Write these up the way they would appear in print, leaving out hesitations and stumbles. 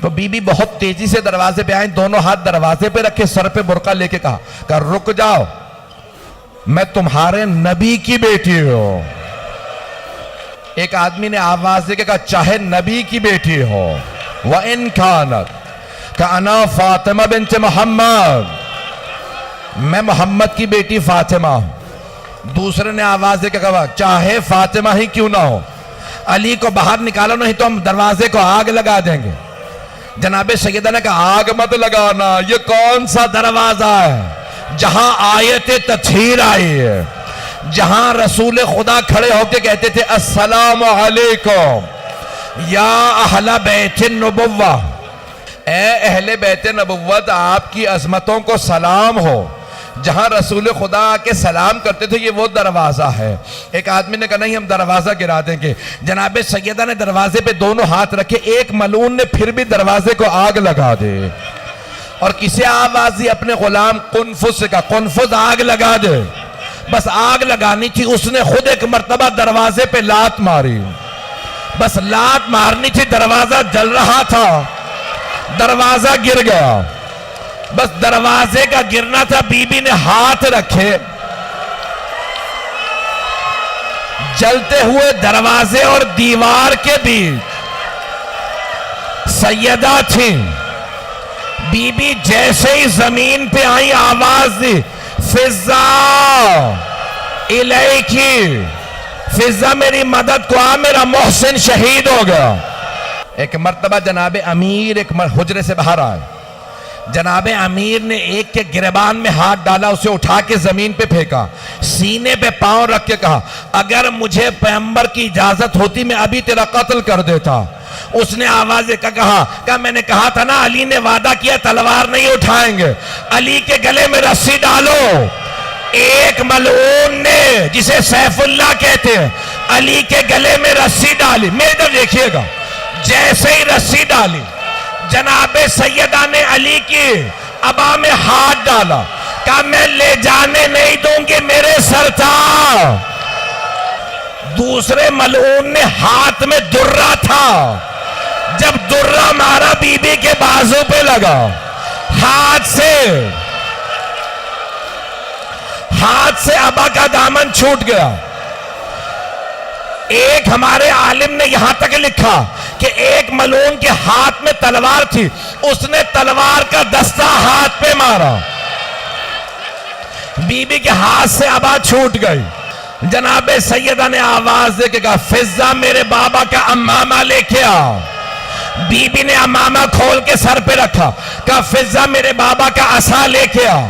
تو be be بہت تیزی سے دروازے پہ آئیں، دونوں ہاتھ دروازے پہ رکھے، سر پہ برقع لے کے کہا رک جاؤ، میں تمہارے نبی کی بیٹی ہوں۔ ایک آدمی نے آواز دے کے کہا چاہے نبی کی بیٹی ہو، وَإِن كَانَتْ كَأَنَا فاطمہ بنت محمد، میں محمد کی بیٹی فاطمہ ہوں۔ دوسرے نے آواز دے کے کہا چاہے فاطمہ ہی کیوں نہ ہو، علی کو باہر نکالو نہیں تو ہم دروازے کو آگ لگا دیں گے۔ جناب سیدہ نے کہا آگ مت لگانا، یہ کون سا دروازہ ہے جہاں آیت تطہیر آئی ہے، جہاں رسول خدا کھڑے ہو کے کہتے تھے السلام علیکم یا اہل بیت النبوہ، اے اہل بیت نبوت آپ کی عظمتوں کو سلام ہو۔ جہاں رسول خدا کے سلام کرتے تھے یہ وہ دروازہ ہے۔ ایک آدمی نے کہا نہیں ہم دروازہ گرا دیں گے۔ جناب سیدہ نے دروازے پہ دونوں ہاتھ رکھے، ایک ملعون نے پھر بھی دروازے کو آگ لگا دے، اور کسی آواز دی اپنے غلام قنفذ سے کہا قنفذ آگ لگا دے، بس آگ لگانی تھی، اس نے خود ایک مرتبہ دروازے پہ لات ماری، بس لات مارنی تھی، دروازہ جل رہا تھا، دروازہ گر گیا، بس دروازے کا گرنا تھا، بی بی نے ہاتھ رکھے، جلتے ہوئے دروازے اور دیوار کے بیچ سیدہ تھیں۔ بی بی جیسے ہی زمین پہ آئی آواز دی فضہ الیکی، فضہ میری مدد کو آ، میرا محسن شہید ہو گیا۔ ایک مرتبہ جناب امیر ایک حجرے سے باہر آئے، جناب امیر نے ایک کے گریبان میں ہاتھ ڈالا، اسے اٹھا کے زمین پہ پھینکا، سینے پہ پاؤں رکھ کے کہا اگر مجھے پیغمبر کی اجازت ہوتی میں ابھی تیرا قتل کر دیتا۔ اس نے آواز دے کے کہا میں نے کہا تھا نا علی نے وعدہ کیا تلوار نہیں اٹھائیں گے، علی کے گلے میں رسی ڈالو۔ ایک ملعون نے جسے سیف اللہ کہتے ہیں علی کے گلے میں رسی ڈالی، میرے ادھر دیکھیے گا، جیسے ہی رسی ڈالی جناب سیدہ نے علی کی عبا میں ہاتھ ڈالا، کہا میں لے جانے نہیں دوں گی میرے سرتار۔ دوسرے ملعون نے ہاتھ میں درہ تھا، جب درہ مارا بی بی کے بازو پہ لگا، ہاتھ سے عبا کا دامن چھوٹ گیا۔ ایک ہمارے عالم نے یہاں تک لکھا کہ ایک ملعون کے ہاتھ میں تلوار تھی، اس نے تلوار کا دستہ ہاتھ پہ مارا، بی بی کے ہاتھ سے عبا چھوٹ گئی۔ جناب سیدہ نے آواز دے کے کہا فضہ میرے بابا کا امامہ لے کے آ۔ بی بی نے امامہ کھول کے سر پہ رکھا، کہا فضہ میرے بابا کا عصا لے کے آ۔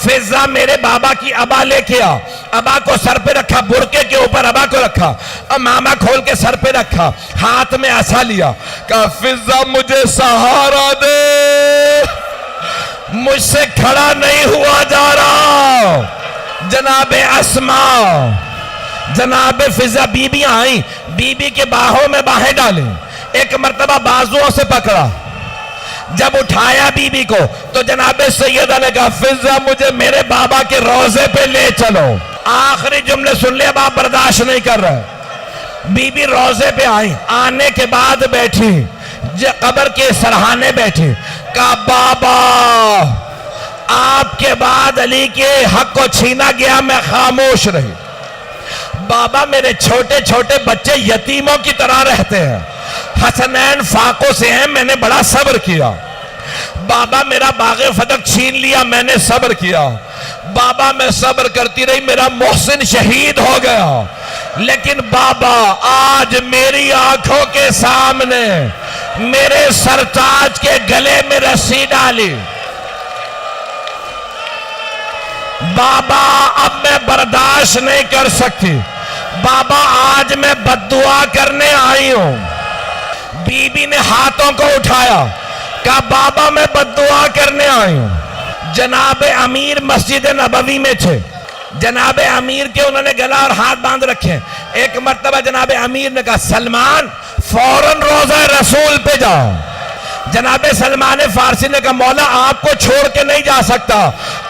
فضہ میرے بابا کی عبا لے کے آ، عبا کو سر پہ رکھا، برقعے کے اوپر عبا کو رکھا، امامہ کھول کے سر پہ رکھا، ہاتھ میں عصا لیا، کہا فضہ مجھے سہارا دے، مجھ سے کھڑا نہیں ہوا جا رہا۔ جناب اسماء، جناب فضہ بی بی آئیں، بی بی کے باہوں میں باہیں ڈالیں، ایک مرتبہ بازوؤں سے پکڑا، جب اٹھایا بی بی کو تو جناب سیدہ نے کہا فضہ مجھے میرے بابا کے روضے پہ لے چلو۔ آخری جملے سن لے، اب آپ برداشت نہیں کر رہے۔ بی بی روضے پہ آئی، آنے کے بعد بیٹھی، قبر کے سرہانے بیٹھی، کہا بابا آپ کے بعد علی کے حق کو چھینا گیا، میں خاموش رہی۔ بابا میرے چھوٹے چھوٹے بچے یتیموں کی طرح رہتے ہیں، حسنین فاقوں سے ہیں، میں نے بڑا صبر کیا۔ بابا میرا باغ فتح چھین لیا، میں نے صبر کیا۔ بابا میں صبر کرتی رہی، میرا محسن شہید ہو گیا، لیکن بابا آج میری آنکھوں کے سامنے میرے سرتاج کے گلے میں رسی ڈالی۔ بابا اب میں برداشت نہیں کر سکتی، بابا آج میں بددعا کرنے آئی ہوں۔ بی بی نے ہاتھوں کو اٹھایا، کہا بابا میں بددعا کرنے آئی ہوں۔ جناب امیر مسجد نبوی میں تھے، جناب امیر کے انہوں نے گلا اور ہاتھ باندھ رکھے۔ ایک مرتبہ جناب امیر نے کہا سلمان فوراً روضہ رسول پہ جاؤ۔ جناب سلمان فارسی نے کہا مولا آپ کو چھوڑ کے نہیں جا سکتا۔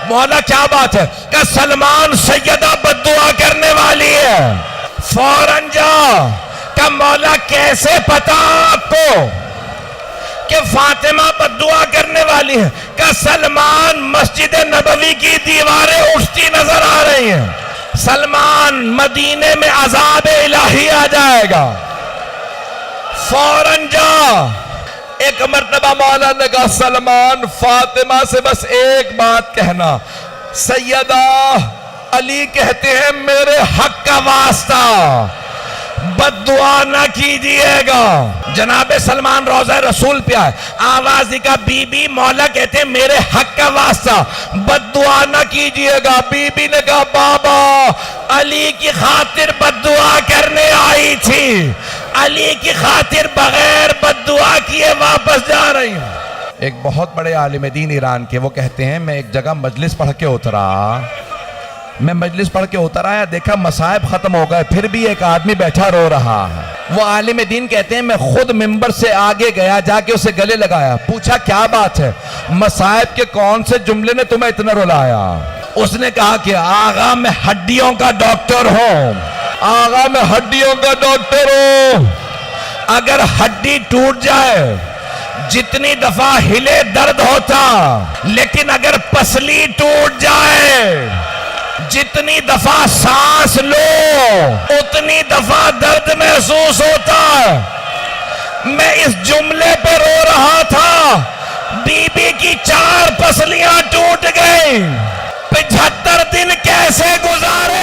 مولا کیا بات ہے؟ کہ سلمان سیدہ بددعا کرنے والی ہے، فوراً جا۔ کہ مولا کیسے پتا آپ کو؟ کہ فاطمہ بددعا کرنے والی ہے، کہ سلمان مسجد نبوی کی دیواریں اٹھتی نظر آ رہی ہیں، سلمان مدینے میں عذاب الہی آ جائے گا، فوراً جا۔ ایک مرتبہ مولا نے کہا سلمان فاطمہ سے بس ایک بات کہنا، سیدہ علی کہتے ہیں میرے حق کا واسطہ بد دعا نہ کیجئے گا۔ جناب سلمان روضہ رسول پہ آئے، آواز کا بی بی مولا کہتے ہیں میرے حق کا واسطہ بد دعا نہ کیجئے گا۔ بی بی نے کہا بابا علی کی خاطر بد دعا کرنے آئی تھی، علی کی خاطر بغیر بد دعا کیے واپس جا رہی ہوں۔ ایک بہت بڑے عالم دین ایران کے وہ کہتے ہیں میں ایک جگہ مجلس پڑھ کے اترا، میں مجلس پڑھ کے اتر آیا، دیکھا مصائب ختم ہو گئے، پھر بھی ایک آدمی بیٹھا رو رہا ہے۔ وہ عالم دین کہتے ہیں میں خود ممبر سے آگے گیا، جا کے اسے گلے لگایا، پوچھا کیا بات ہے، مصائب کے کون سے جملے نے تمہیں اتنا رلایا؟ اس نے کہا کہ آغا میں ہڈیوں کا ڈاکٹر ہوں، آغا میں ہڈیوں کا ڈاکٹر ہوں، اگر ہڈی ٹوٹ جائے جتنی دفعہ ہلے درد ہوتا، لیکن اگر پسلی ٹوٹ جائے جتنی دفعہ سانس لو اتنی دفعہ درد محسوس ہوتا ہے۔ میں اس جملے پہ رو رہا تھا، بی بی کی 4 پسلیاں ٹوٹ گئیں، 75 دن کیسے گزارے؟